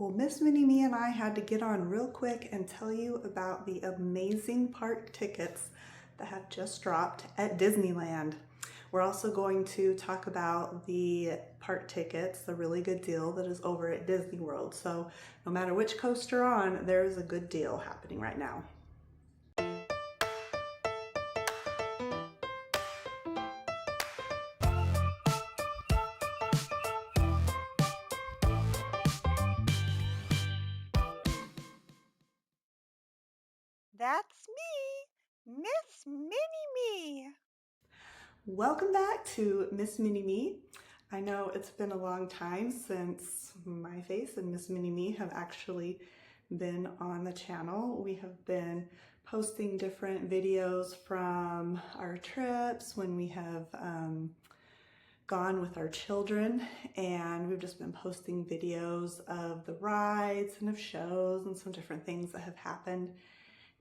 Well, Miss Minnie Me and I had to get on real quick and tell you about the amazing park tickets that have just dropped at Disneyland. We're also going to talk about the park tickets, the really good deal that is over at Disney World. So no matter which coast you're on, there is a good deal happening right now. That's me, Miss Mini-Me. Welcome back to Miss Minnie Me. I know it's been a long time since my face and Miss Minnie Me have actually been on the channel. We have been posting different videos from our trips when we have gone with our children, and we've just been posting videos of the rides and of shows and some different things that have happened,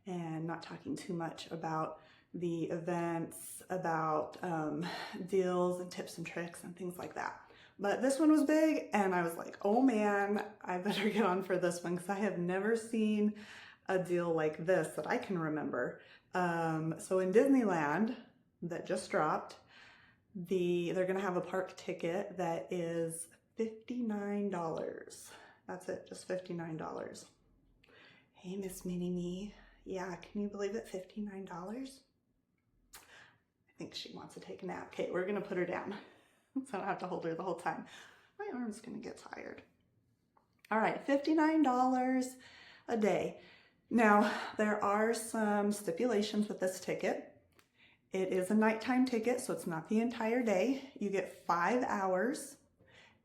and not talking too much about the events, about deals and tips and tricks and things like that. But this one was big, and I was like, oh man, I better get on for this one because I have never seen a deal like this that I can remember. So in Disneyland, that just dropped, they're gonna have a park ticket that is $59. That's it, just $59. Hey, Miss Minnie Me. Yeah, can you believe it? $59? I think she wants to take a nap. Okay, we're gonna put her down so I don't have to hold her the whole time. My arm's gonna get tired. All right, $59 a day. Now, there are some stipulations with this ticket. It is a nighttime ticket, so it's not the entire day. You get 5 hours.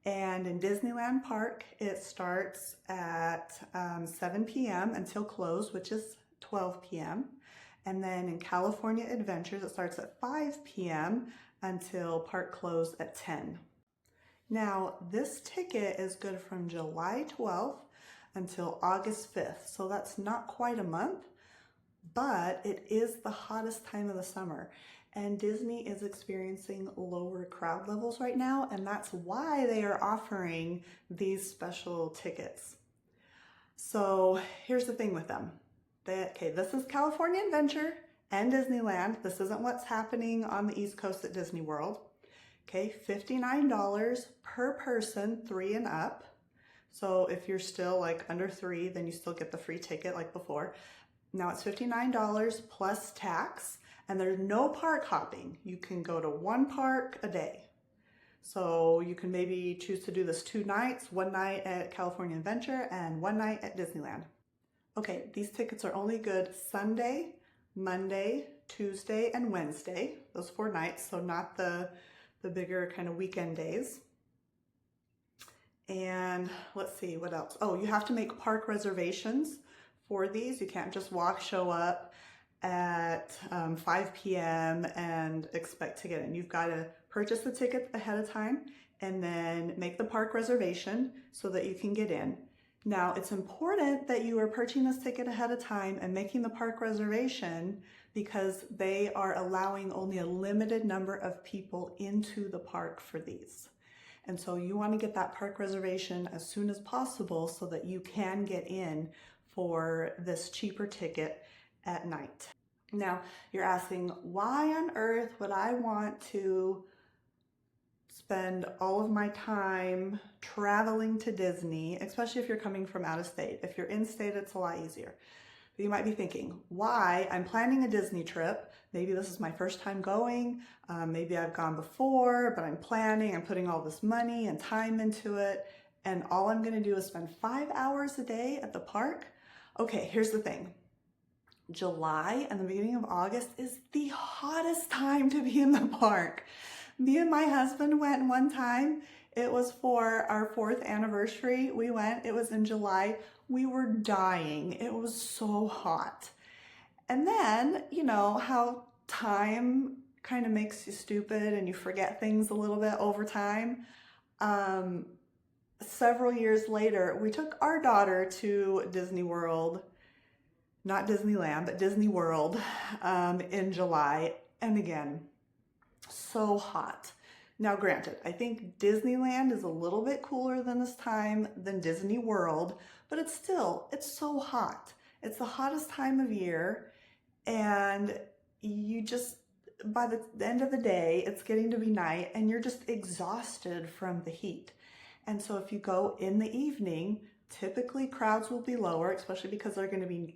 And in Disneyland Park, it starts at 7 p.m. until close, which is 12 p.m. And then in California Adventures, it starts at 5 p.m. until park close at 10. Now, this ticket is good from July 12th until August 5th. So that's not quite a month, but it is the hottest time of the summer. And Disney is experiencing lower crowd levels right now, and that's why they are offering these special tickets. So here's the thing with them. Okay, this is California Adventure and Disneyland. This isn't what's happening on the East Coast at Disney World. Okay, $59 per person, 3 and up. So if you're still like under 3, then you still get the free ticket like before. Now it's $59 plus tax, and there's no park hopping. You can go to one park a day. So you can maybe choose to do this 2 nights, 1 night at California Adventure and 1 night at Disneyland. Okay, these tickets are only good Sunday, Monday, Tuesday, and Wednesday, those 4 nights, so not the bigger kind of weekend days. And let's see, what else? Oh, you have to make park reservations for these. You can't just show up at 5 p.m. and expect to get in. You've got to purchase the ticket ahead of time and then make the park reservation so that you can get in. Now, it's important that you are purchasing this ticket ahead of time and making the park reservation because they are allowing only a limited number of people into the park for these. And so you want to get that park reservation as soon as possible so that you can get in for this cheaper ticket at night. Now, you're asking, why on earth would I want to spend all of my time traveling to Disney, especially if you're coming from out of state? If you're in state, it's a lot easier. But you might be thinking, why? I'm planning a Disney trip. Maybe this is my first time going. Maybe I've gone before, but I'm putting all this money and time into it. And all I'm gonna do is spend 5 hours a day at the park. Okay, here's the thing. July and the beginning of August is the hottest time to be in the park. Me and my husband went one time. It was for our 4th anniversary. We went, it was in July. We were dying. It was so hot. And then, you know how time kind of makes you stupid and you forget things a little bit over time. Several years later, we took our daughter to Disney World, not Disneyland, but Disney World in July. And again, so hot. Now, granted, I think Disneyland is a little bit cooler than this time than Disney World, but it's so hot. It's the hottest time of year, and you just, by the end of the day, it's getting to be night, and you're just exhausted from the heat. And so if you go in the evening, typically crowds will be lower, especially because they're going to be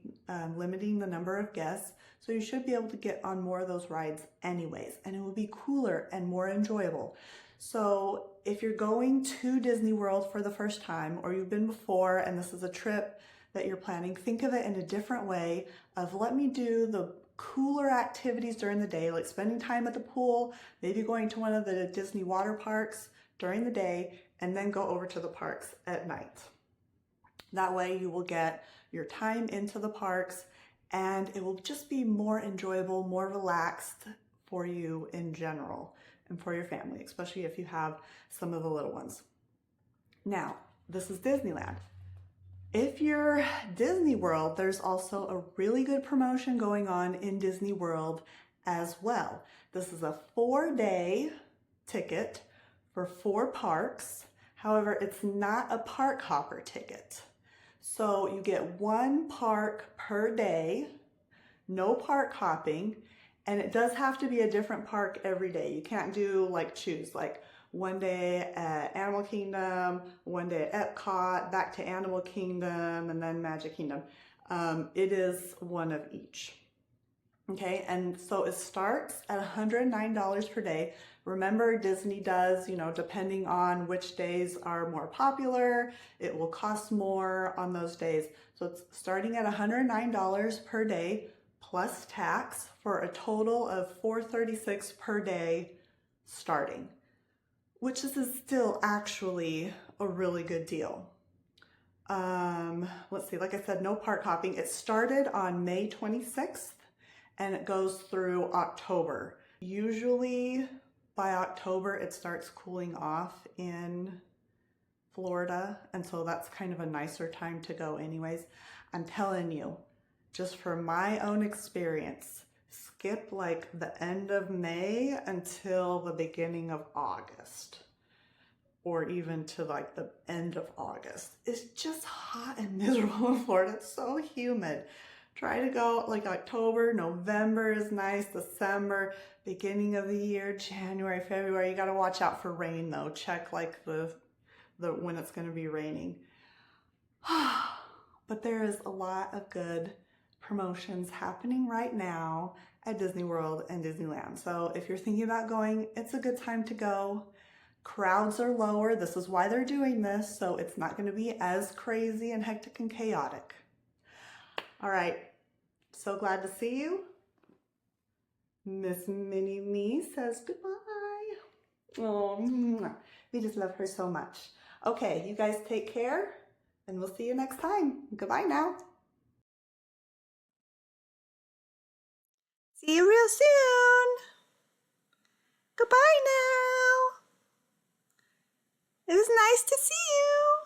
limiting the number of guests. So you should be able to get on more of those rides anyways, and it will be cooler and more enjoyable. So if you're going to Disney World for the first time, or you've been before and this is a trip that you're planning, think of it in a different way of, let me do the cooler activities during the day, like spending time at the pool, maybe going to one of the Disney water parks during the day, and then go over to the parks at night. That way you will get your time into the parks, and it will just be more enjoyable, more relaxed for you in general and for your family, especially if you have some of the little ones. Now, this is Disneyland. If you're Disney World, there's also a really good promotion going on in Disney World as well. This is a 4-day ticket for 4 parks. However, it's not a park hopper ticket. So you get 1 park per day, no park hopping, and it does have to be a different park every day. You can't do choose one day at Animal Kingdom, one day at Epcot, back to Animal Kingdom, and then Magic Kingdom. It is one of each. Okay, and so it starts at $109 per day. Remember, Disney does, depending on which days are more popular, it will cost more on those days. So it's starting at $109 per day plus tax for a total of $436 per day starting, which is still actually a really good deal. Let's see, like I said, no park hopping. It started on May 26th and it goes through October. Usually by October, it starts cooling off in Florida, and so that's kind of a nicer time to go anyways. I'm telling you, just from my own experience, skip the end of May until the beginning of August, or even to the end of August. It's just hot and miserable in Florida. It's so humid. Try to go October, November is nice, December, beginning of the year, January, February. You got to watch out for rain though. Check the when it's going to be raining. But there is a lot of good promotions happening right now at Disney World and Disneyland. So if you're thinking about going, it's a good time to go. Crowds are lower. This is why they're doing this. So it's not going to be as crazy and hectic and chaotic. All right. So glad to see you. Miss Minnie Me says goodbye. Oh, we just love her so much. Okay, you guys take care, and we'll see you next time. Goodbye now. See you real soon. Goodbye now. It was nice to see you.